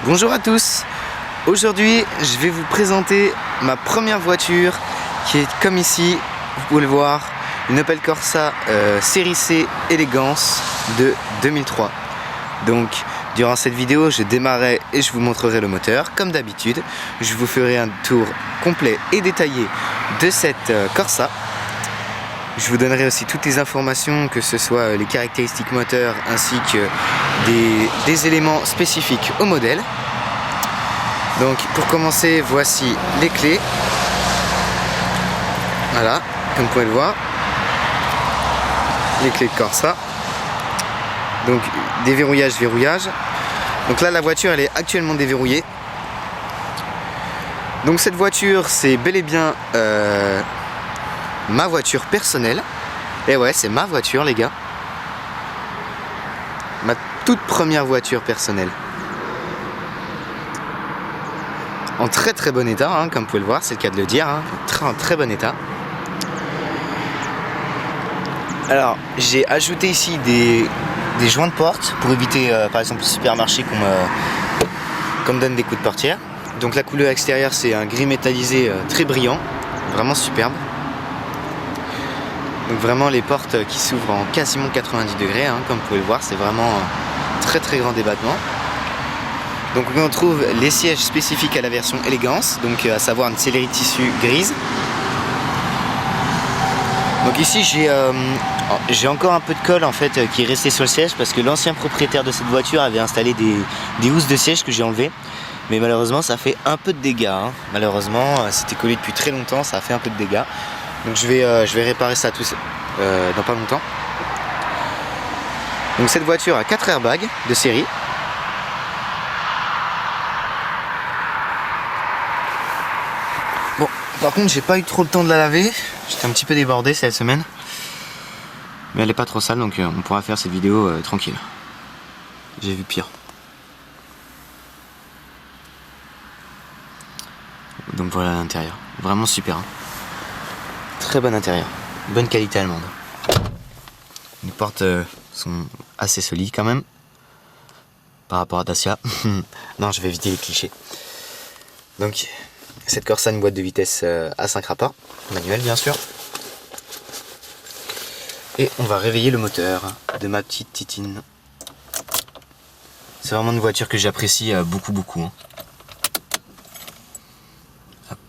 Bonjour à tous. Aujourd'hui je vais vous présenter ma première voiture qui est comme ici, vous pouvez le voir, une Opel Corsa série C Elegance de 2003. Donc durant cette vidéo je démarrerai et je vous montrerai le moteur comme d'habitude. Je vous ferai un tour complet et détaillé de cette Corsa. Je vous donnerai aussi toutes les informations, que ce soit les caractéristiques moteurs ainsi que des éléments spécifiques au modèle. Donc pour commencer, voici les clés. Voilà, comme vous pouvez le voir, les clés de Corsa. Donc déverrouillage, verrouillage. Donc là la voiture elle est actuellement déverrouillée. Donc cette voiture c'est bel et bien ma voiture personnelle. Et ouais, c'est ma voiture les gars. Ma toute première voiture personnelle. En très très bon état, hein, comme vous pouvez le voir, c'est le cas de le dire, hein, en très bon état. Alors j'ai ajouté ici des joints de porte pour éviter par exemple le supermarché qu'on me donne des coups de portière. Donc la couleur extérieure c'est un gris métallisé très brillant, vraiment superbe. Donc vraiment les portes qui s'ouvrent en quasiment 90 degrés, hein, comme vous pouvez le voir, c'est vraiment un très très grand débattement. Donc on trouve les sièges spécifiques à la version Elegance, donc à savoir une sellerie tissu grise. Donc ici j'ai encore un peu de colle en fait qui est resté sur le siège parce que l'ancien propriétaire de cette voiture avait installé des housses de siège que j'ai enlevées. Mais malheureusement ça fait un peu de dégâts, hein. Malheureusement c'était collé depuis très longtemps, ça a fait un peu de dégâts. Donc je vais réparer ça dans pas longtemps. Donc cette voiture a 4 airbags de série. Bon, par contre j'ai pas eu trop le temps de la laver. J'étais un petit peu débordé cette semaine. Mais elle est pas trop sale, donc on pourra faire cette vidéo tranquille. J'ai vu pire. Donc voilà l'intérieur. Vraiment super. Hein. Très bon intérieur. Bonne qualité allemande. Les portes sont assez solides quand même. Par rapport à Dacia. Non, je vais éviter les clichés. Donc, cette Corsa a une boîte de vitesse à 5 rapports. Manuel bien sûr. Et on va réveiller le moteur de ma petite Titine. C'est vraiment une voiture que j'apprécie beaucoup. Hein. Hop.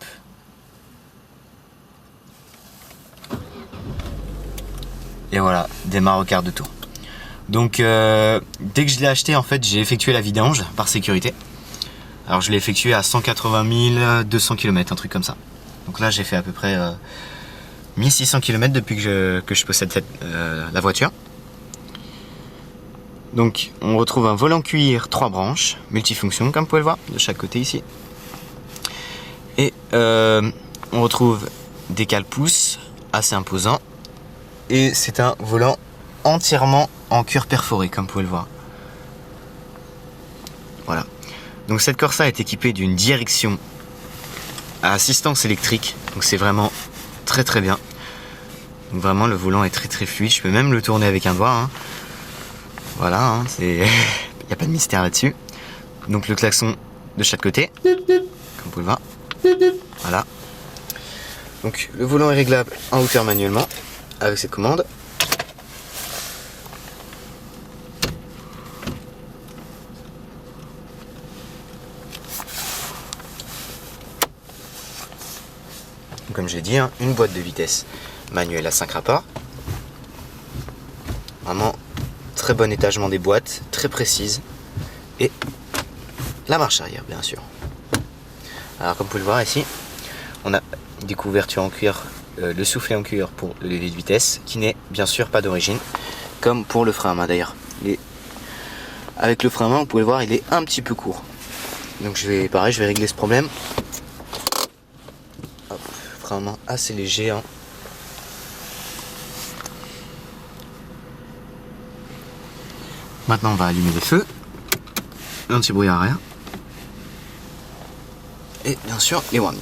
Et voilà, démarre au quart de tour. Donc dès que je l'ai acheté en fait j'ai effectué la vidange par sécurité. Alors je l'ai effectué à 180 200 km, un truc comme ça. Donc là j'ai fait à peu près 1600 km depuis que je possède la voiture. Donc on retrouve un volant cuir 3 branches, multifonction comme vous pouvez le voir, de chaque côté ici. Et on retrouve des cale-pouces assez imposants. Et c'est un volant entièrement en cuir perforé comme vous pouvez le voir. Voilà. Donc cette Corsa est équipée d'une direction à assistance électrique. Donc c'est vraiment très très bien. Donc vraiment le volant est très très fluide. Je peux même le tourner avec un doigt. Hein. Voilà, hein, il n'y a pas de mystère là-dessus. Donc le klaxon de chaque côté. Comme vous pouvez le voir. Voilà. Donc le volant est réglable en hauteur manuellement. Avec cette commande. Comme j'ai dit, hein, une boîte de vitesse manuelle à 5 rapports. Vraiment très bon étagement des boîtes, très précise. Et la marche arrière bien sûr. Alors comme vous pouvez le voir ici, on a des couvertures en cuir. Le soufflet en cuir pour le levier de vitesse qui n'est bien sûr pas d'origine comme pour le frein à main d'ailleurs. Avec le frein à main vous pouvez le voir il est un petit peu court, donc je vais régler ce problème. Hop, frein à main assez léger hein. Maintenant on va allumer les feux, l'anti-brouillard arrière et bien sûr les warnings.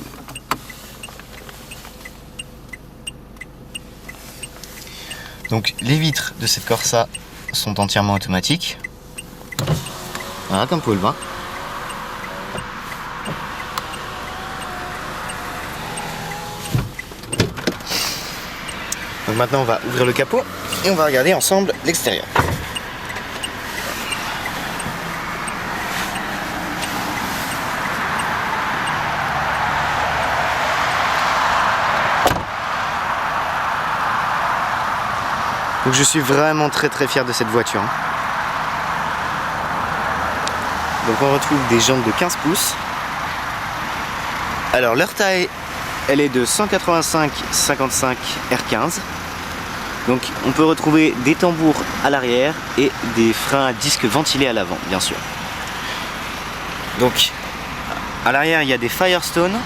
Donc les vitres de cette Corsa sont entièrement automatiques. Voilà, comme vous pouvez le voir. Donc maintenant on va ouvrir le capot et on va regarder ensemble l'extérieur. Donc je suis vraiment très fier de cette voiture. Donc on retrouve des jantes de 15 pouces. Alors leur taille, elle est de 185/55 R15. Donc on peut retrouver des tambours à l'arrière et des freins à disque ventilés à l'avant, bien sûr. Donc à l'arrière il y a des Firestone.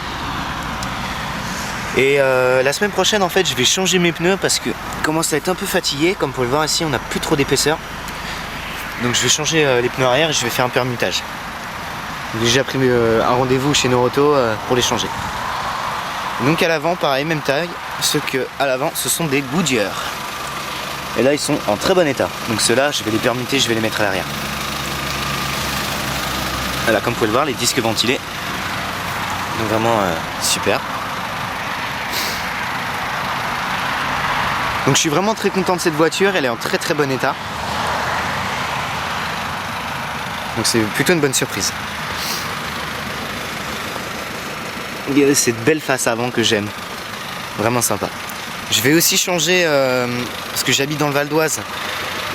Et la semaine prochaine en fait je vais changer mes pneus parce que je commence à être un peu fatigué. Comme vous pouvez le voir ici, on n'a plus trop d'épaisseur. Donc je vais changer les pneus arrière et je vais faire un permutage. J'ai déjà pris un rendez-vous chez Noroto pour les changer. Donc à l'avant pareil, même taille, sauf que à l'avant ce sont des Goodyear. Et là ils sont en très bon état. Donc ceux-là je vais les permuter, je vais les mettre à l'arrière. Voilà, comme vous pouvez le voir, les disques ventilés. Donc vraiment super. Donc je suis vraiment très content de cette voiture, elle est en très bon état. Donc c'est plutôt une bonne surprise. Regardez cette belle face avant que j'aime. Vraiment sympa. Je vais aussi changer, parce que j'habite dans le Val d'Oise.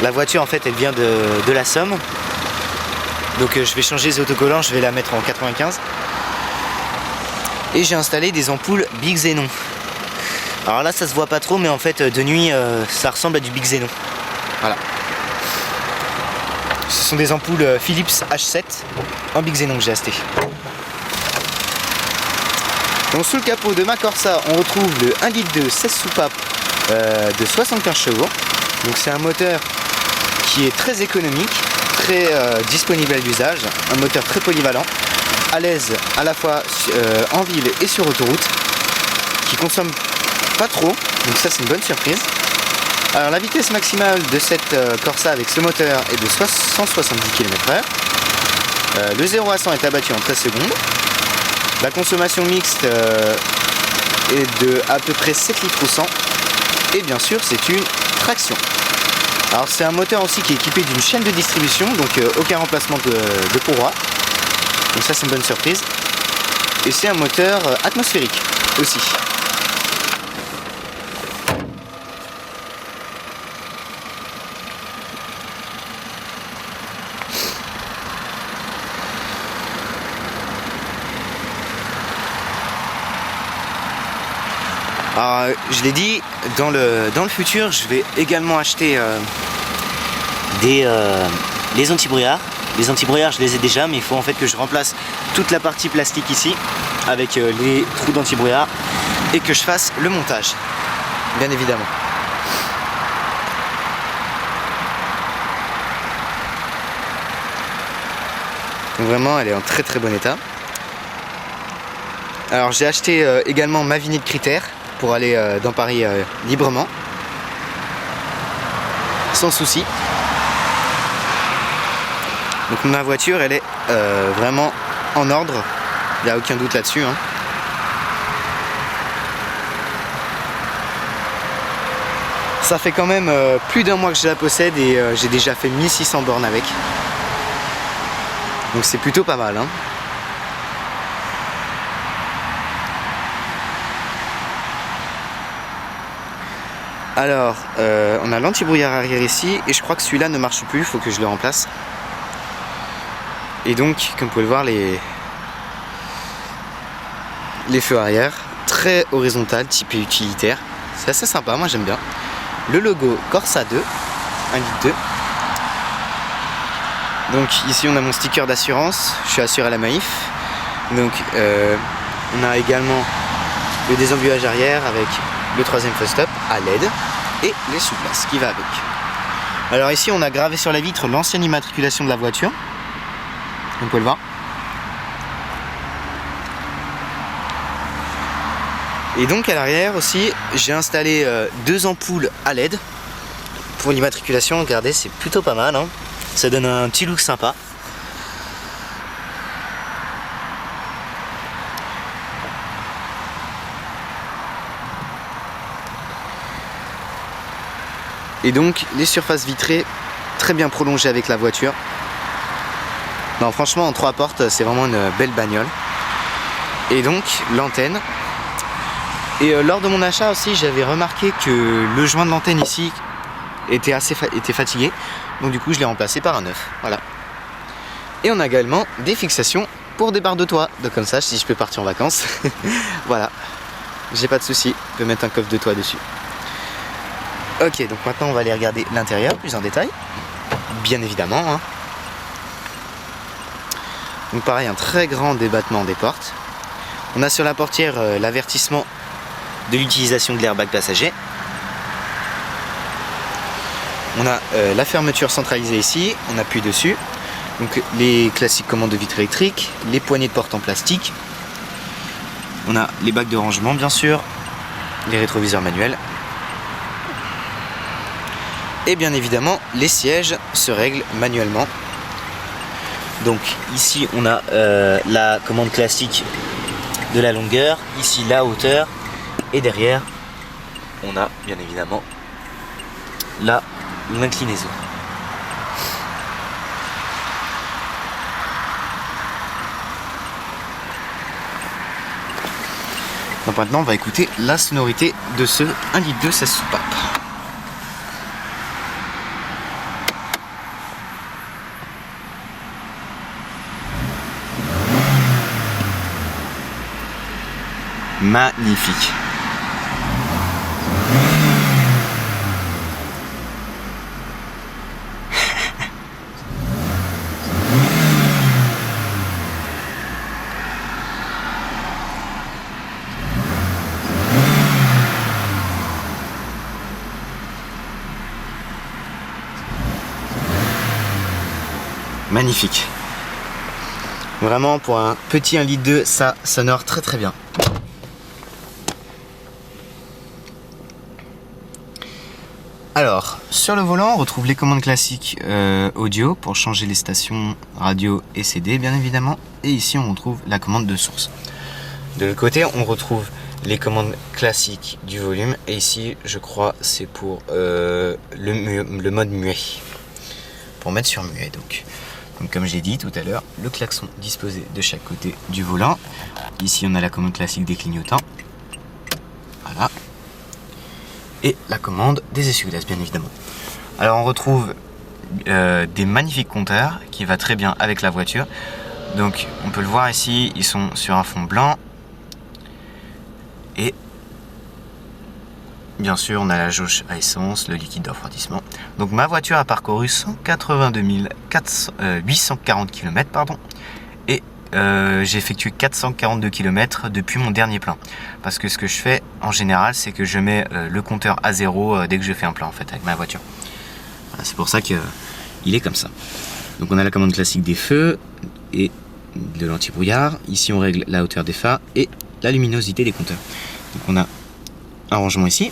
La voiture en fait elle vient de la Somme. Donc je vais changer les autocollants, je vais la mettre en 95. Et j'ai installé des ampoules Big Xenon. Alors là ça se voit pas trop, mais en fait de nuit ça ressemble à du Big Xenon. Voilà. Ce sont des ampoules Philips H7 en Big Xenon que j'ai acheté. Donc sous le capot de ma Corsa on retrouve le 1,2 litre 16 soupapes de 75 chevaux. Donc c'est un moteur qui est très économique, très disponible à l'usage, un moteur très polyvalent, à l'aise à la fois en ville et sur autoroute, qui consomme pas trop, donc ça c'est une bonne surprise. Alors la vitesse maximale de cette Corsa avec ce moteur est de 170 km/h. Le 0 à 100 est abattu en 13 secondes. La consommation mixte est de à peu près 7 litres au 100. Et bien sûr c'est une traction. Alors c'est un moteur aussi qui est équipé d'une chaîne de distribution, donc aucun remplacement de courroie. Donc ça c'est une bonne surprise. Et c'est un moteur atmosphérique aussi. Alors, je l'ai dit, dans le futur, je vais également acheter les anti-brouillards. Les anti-brouillards, je les ai déjà, mais il faut en fait que je remplace toute la partie plastique ici avec les trous d'anti-brouillard et que je fasse le montage, bien évidemment. Donc vraiment, elle est en très bon état. Alors j'ai acheté également ma vignette critère pour aller dans Paris librement, sans souci. Donc ma voiture elle est vraiment en ordre, il n'y a aucun doute là-dessus. Ça fait quand même plus d'un mois que je la possède et j'ai déjà fait 1600 bornes avec. Donc c'est plutôt pas mal. Alors, on a l'anti-brouillard arrière ici, et je crois que celui-là ne marche plus, il faut que je le remplace. Et donc, comme vous pouvez le voir, les feux arrière, très horizontal, typé utilitaire. C'est assez sympa, moi j'aime bien. Le logo Corsa 2, 1,2 litre. Donc ici on a mon sticker d'assurance, je suis assuré à la Maïf. Donc on a également le désembuage arrière avec le troisième feu stop à LED et les sous-places qui va avec. Alors ici on a gravé sur la vitre l'ancienne immatriculation de la voiture, vous pouvez le voir. Et donc à l'arrière aussi j'ai installé deux ampoules à LED pour l'immatriculation. Regardez, c'est plutôt pas mal, ça donne un petit look sympa. Et donc les surfaces vitrées très bien prolongées avec la voiture. Non, franchement en 3 portes c'est vraiment une belle bagnole. Et donc l'antenne. Et lors de mon achat aussi j'avais remarqué que le joint de l'antenne ici était fatigué. Donc du coup je l'ai remplacé par un neuf. Voilà. Et on a également des fixations pour des barres de toit. Donc comme ça si je peux partir en vacances. Voilà. J'ai pas de souci. Je peux mettre un coffre de toit dessus. Ok, donc maintenant on va aller regarder l'intérieur plus en détail. Bien évidemment. Hein. Donc pareil, un très grand débattement des portes. On a sur la portière l'avertissement de l'utilisation de l'airbag passager. On a la fermeture centralisée ici, on appuie dessus. Donc les classiques commandes de vitres électriques, les poignées de porte en plastique. On a les bacs de rangement bien sûr, les rétroviseurs manuels. Et bien évidemment, les sièges se règlent manuellement. Donc ici on a la commande classique de la longueur, ici la hauteur, et derrière on a bien évidemment l'inclinaison. Donc maintenant on va écouter la sonorité de ce 1,2 litre 16 soupapes. Magnifique. Magnifique. Vraiment pour un petit 1,2 litre, ça sonore très très bien. Alors, sur le volant, on retrouve les commandes classiques audio pour changer les stations radio et CD, bien évidemment. Et ici, on retrouve la commande de source. De l'autre côté, on retrouve les commandes classiques du volume. Et ici, je crois, c'est pour le mode muet. Pour mettre sur muet, donc. Donc, comme j'ai dit tout à l'heure, le klaxon disposé de chaque côté du volant. Ici, on a la commande classique des clignotants. Voilà. Et la commande des essuie-glaces bien évidemment. Alors on retrouve des magnifiques compteurs qui va très bien avec la voiture. Donc on peut le voir ici, ils sont sur un fond blanc. Et bien sûr on a la jauge à essence, le liquide de refroidissement. Donc ma voiture a parcouru 182 840 km pardon. Et j'ai effectué 442 km depuis mon dernier plein. Parce que ce que je fais en général, c'est que je mets le compteur à 0 dès que je fais un plein en fait avec ma voiture. Voilà, c'est pour ça qu'il est comme ça. Donc on a la commande classique des feux et de l'anti-brouillard. Ici on règle la hauteur des phares et la luminosité des compteurs. Donc on a un rangement ici.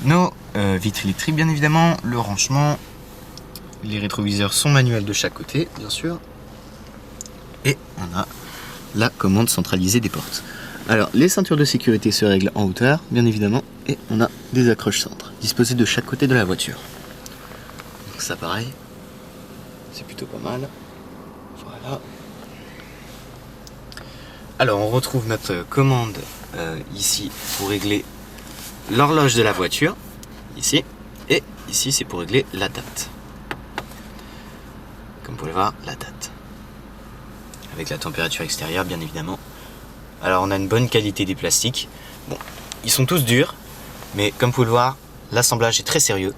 Nos vitres électriques bien évidemment, le rangement. Les rétroviseurs sont manuels de chaque côté bien sûr. Et on a la commande centralisée des portes. Alors, les ceintures de sécurité se règlent en hauteur, bien évidemment, et on a des accroches centres disposées de chaque côté de la voiture. Donc ça, pareil, c'est plutôt pas mal. Voilà. Alors, on retrouve notre commande ici pour régler l'horloge de la voiture, ici, et ici, c'est pour régler la date. Comme vous pouvez le voir, la date. Avec la température extérieure bien évidemment. Alors on a une bonne qualité des plastiques. Bon, ils sont tous durs, mais comme vous pouvez le voir, l'assemblage est très sérieux.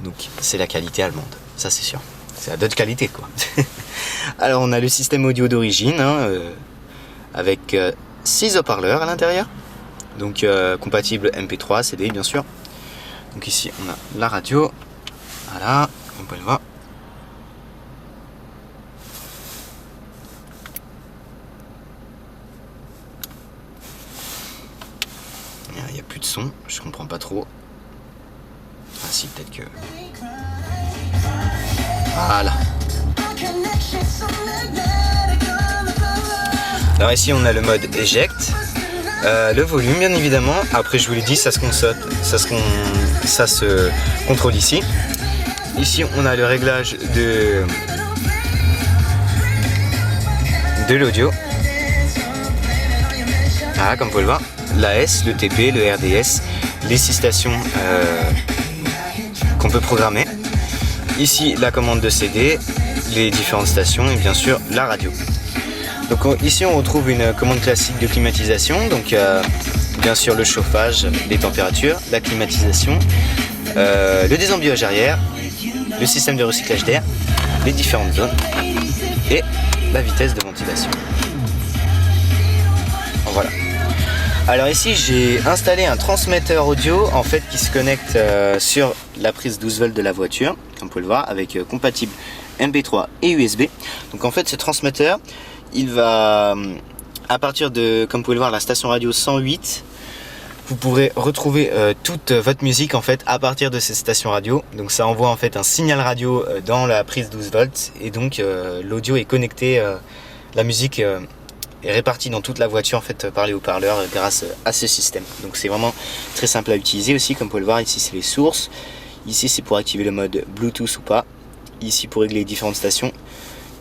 Donc c'est la qualité allemande, ça c'est sûr. C'est la d'autres qualité quoi. Alors on a le système audio d'origine, hein, avec 6 haut-parleurs à l'intérieur. Donc compatible MP3, CD bien sûr. Donc ici on a la radio. Voilà, on peut le voir. Il n'y a plus de son, je comprends pas trop. Ah si, peut-être que... Voilà. Alors ici on a le mode Eject. Le volume bien évidemment. Après je vous l'ai dit, ça se contrôle ici. Ici on a le réglage de l'audio. Ah, comme vous pouvez le voir, l'AS, le TP, le RDS, les 6 stations qu'on peut programmer. Ici la commande de CD, les différentes stations et bien sûr la radio. Donc ici on retrouve une commande classique de climatisation, donc bien sûr le chauffage, les températures, la climatisation, le désembuyage arrière, le système de recyclage d'air, les différentes zones et la vitesse de ventilation. Voilà. Alors ici j'ai installé un transmetteur audio en fait qui se connecte sur la prise 12 volts de la voiture, comme vous pouvez le voir, avec compatible MP3 et USB. Donc en fait ce transmetteur il va, à partir de, comme vous pouvez le voir, la station radio 108, vous pourrez retrouver toute votre musique en fait à partir de cette station radio. Donc ça envoie en fait un signal radio dans la prise 12 volts et donc l'audio est connecté, la musique est répartie dans toute la voiture en fait par les haut-parleurs grâce à ce système. Donc c'est vraiment très simple à utiliser aussi, comme vous pouvez le voir. Ici c'est les sources, ici c'est pour activer le mode Bluetooth ou pas, ici pour régler les différentes stations,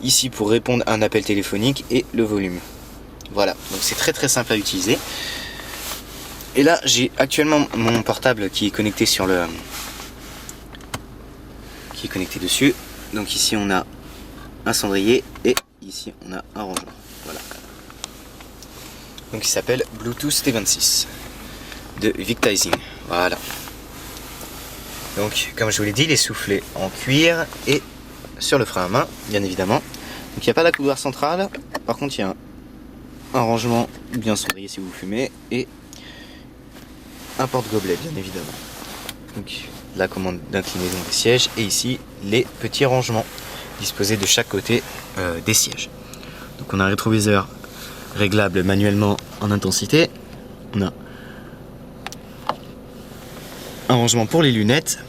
ici pour répondre à un appel téléphonique et le volume. Voilà, donc c'est très simple à utiliser. Et là j'ai actuellement mon portable qui est connecté sur le dessus. Donc ici on a un cendrier et ici on a un rangement. Voilà. Donc il s'appelle Bluetooth T26 de Victising. Voilà. Donc comme je vous l'ai dit, il est soufflé en cuir et sur le frein à main, bien évidemment. Donc il n'y a pas la couloir centrale, par contre il y a un rangement bien cendrier si vous fumez et un porte-gobelet bien évidemment. Donc la commande d'inclinaison des sièges et ici les petits rangements disposés de chaque côté des sièges. Donc on a un rétroviseur réglable manuellement en intensité. On a un rangement pour les lunettes,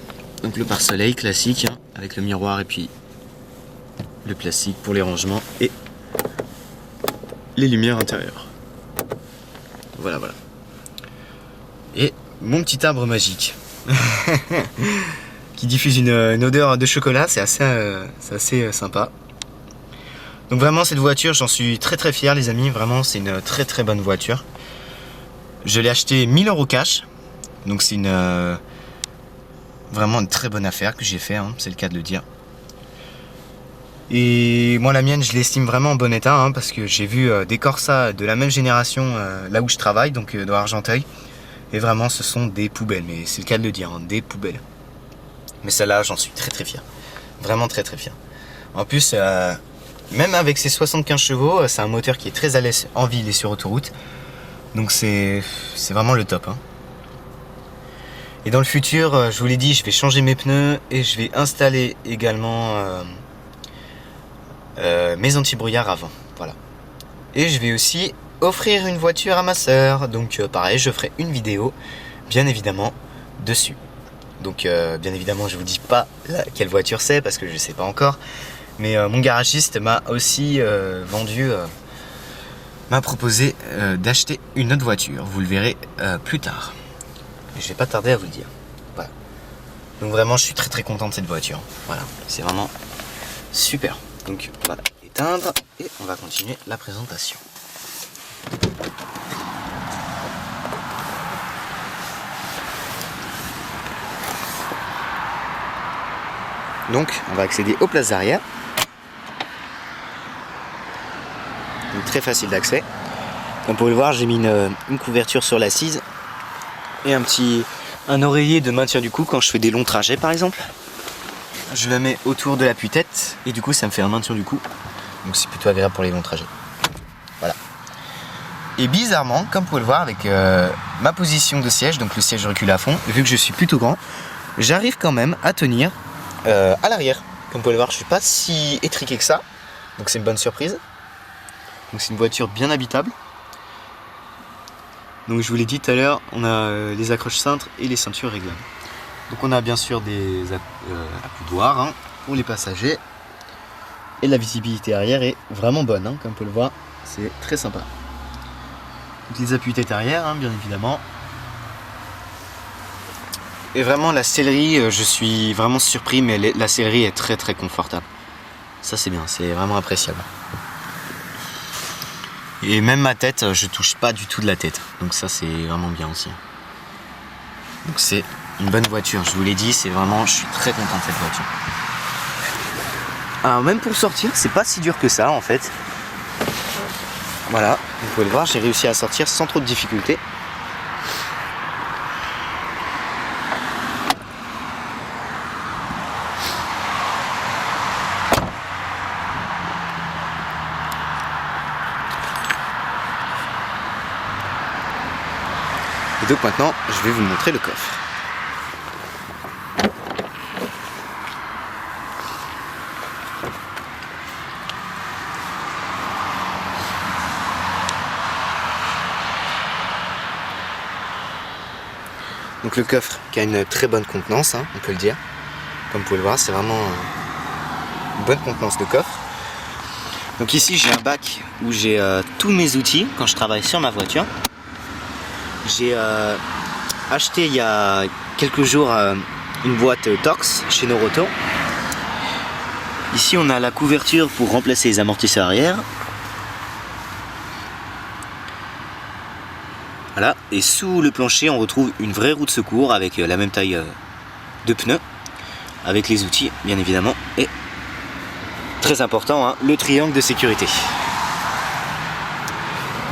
donc le pare-soleil classique hein, avec le miroir et puis le plastique pour les rangements et les lumières intérieures. Voilà. Et mon petit arbre magique qui diffuse une odeur de chocolat, c'est assez sympa. Donc vraiment cette voiture, j'en suis très fier les amis, vraiment c'est une très bonne voiture. Je l'ai acheté 1000 € cash, donc c'est vraiment une très bonne affaire que j'ai fait, hein, c'est le cas de le dire. Et moi la mienne je l'estime vraiment en bon état hein, parce que j'ai vu des Corsa de la même génération là où je travaille, donc dans Argenteuil. Et vraiment ce sont des poubelles, mais c'est le cas de le dire, hein, des poubelles. Mais celle-là j'en suis très fier, vraiment très fier. En plus même avec ses 75 chevaux, c'est un moteur qui est très à l'aise en ville et sur autoroute. Donc c'est vraiment le top hein. Et dans le futur, je vous l'ai dit, je vais changer mes pneus et je vais installer également mes anti-brouillard avant. Voilà. Et je vais aussi offrir une voiture à ma sœur. Donc pareil, je ferai une vidéo, bien évidemment, dessus. Donc bien évidemment, je vous dis pas quelle voiture c'est parce que je sais pas encore. Mais mon garagiste m'a aussi m'a proposé d'acheter une autre voiture. Vous le verrez plus tard. Et je vais pas tarder à vous le dire. Voilà. Donc vraiment, je suis très content de cette voiture. Voilà, c'est vraiment super. Donc on va éteindre et on va continuer la présentation. Donc on va accéder aux places arrière. Donc, très facile d'accès. Comme vous pouvez le voir, j'ai mis une couverture sur l'assise et un oreiller de maintien du cou quand je fais des longs trajets par exemple. Je le mets autour de l'appui-tête et du coup ça me fait un maintien du cou. Donc c'est plutôt agréable pour les longs trajets. Voilà. Et bizarrement, comme vous pouvez le voir avec ma position de siège, donc le siège recule à fond, vu que je suis plutôt grand, j'arrive quand même à tenir à l'arrière. Comme vous pouvez le voir, je suis pas si étriqué que ça. Donc c'est une bonne surprise. Donc c'est une voiture bien habitable. Donc je vous l'ai dit tout à l'heure, on a les accroches cintres et les ceintures réglables. Donc on a bien sûr des accoudoirs hein, pour les passagers. Et la visibilité arrière est vraiment bonne, hein, comme on peut le voir, c'est très sympa. Donc les appuis tête arrière, hein, bien évidemment. Et vraiment la sellerie, je suis vraiment surpris, mais la sellerie est très très confortable. Ça c'est bien, c'est vraiment appréciable. Et même ma tête, je touche pas du tout de la tête. Donc ça c'est vraiment bien aussi. Donc c'est une bonne voiture, je vous l'ai dit, c'est vraiment, je suis très content de cette voiture. Alors même pour sortir, c'est pas si dur que ça en fait. Voilà, vous pouvez le voir, j'ai réussi à sortir sans trop de difficultés. Et donc maintenant, je vais vous montrer le coffre. Donc le coffre qui a une très bonne contenance, hein, on peut le dire. Comme vous pouvez le voir, c'est vraiment une bonne contenance de coffre. Donc ici j'ai un bac où j'ai tous mes outils quand je travaille sur ma voiture. J'ai acheté il y a quelques jours une boîte Torx chez Noroto. Ici on a la couverture pour remplacer les amortisseurs arrière. Voilà, et sous le plancher on retrouve une vraie roue de secours avec la même taille de pneus, avec les outils bien évidemment, et très important, hein, le triangle de sécurité.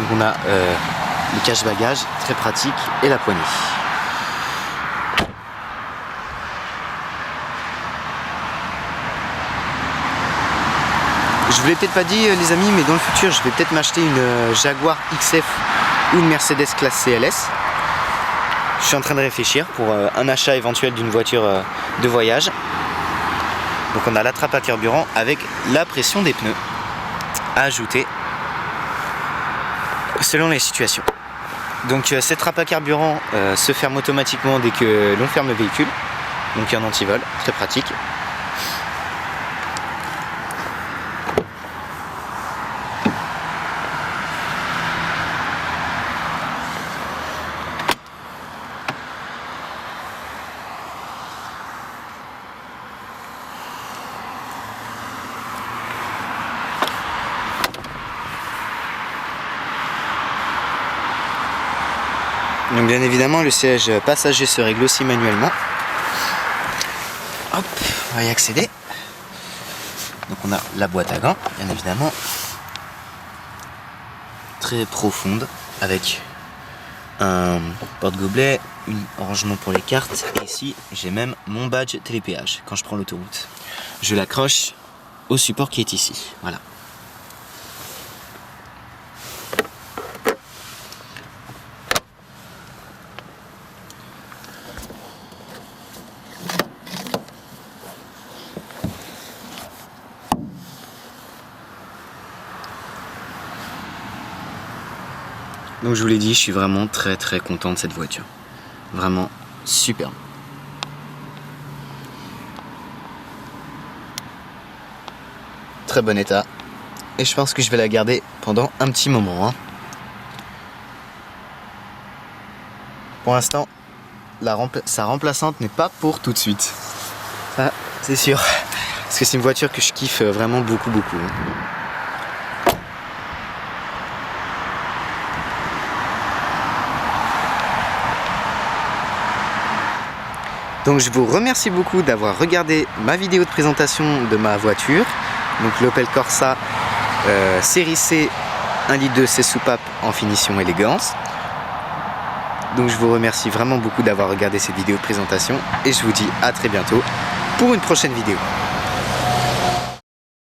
Donc on a le cache-bagages, très pratique, et la poignée. Je vous l'ai peut-être pas dit les amis, mais dans le futur je vais peut-être m'acheter une Jaguar XF ou une Mercedes classe CLS. Je suis en train de réfléchir pour un achat éventuel d'une voiture de voyage. Donc on a la trappe à carburant avec la pression des pneus à ajouter selon les situations. Donc cette trappe à carburant se ferme automatiquement dès que l'on ferme le véhicule. Donc un antivol, très pratique. Donc bien évidemment le siège passager se règle aussi manuellement. Hop, on va y accéder. Donc on a la boîte à gants, bien évidemment. Très profonde, avec un porte-gobelet, un rangement pour les cartes. Et ici j'ai même mon badge télépéage quand je prends l'autoroute. Je l'accroche au support qui est ici. Voilà. Donc je vous l'ai dit, je suis vraiment très très content de cette voiture. Vraiment superbe. Très bon état. Et je pense que je vais la garder pendant un petit moment. Pour l'instant, sa remplaçante n'est pas pour tout de suite. Ça, c'est sûr. Parce que c'est une voiture que je kiffe vraiment beaucoup. Donc je vous remercie beaucoup d'avoir regardé ma vidéo de présentation de ma voiture. Donc l'Opel Corsa série C 1,2 litre 6 soupapes en finition élégance. Donc je vous remercie vraiment beaucoup d'avoir regardé cette vidéo de présentation et je vous dis à très bientôt pour une prochaine vidéo.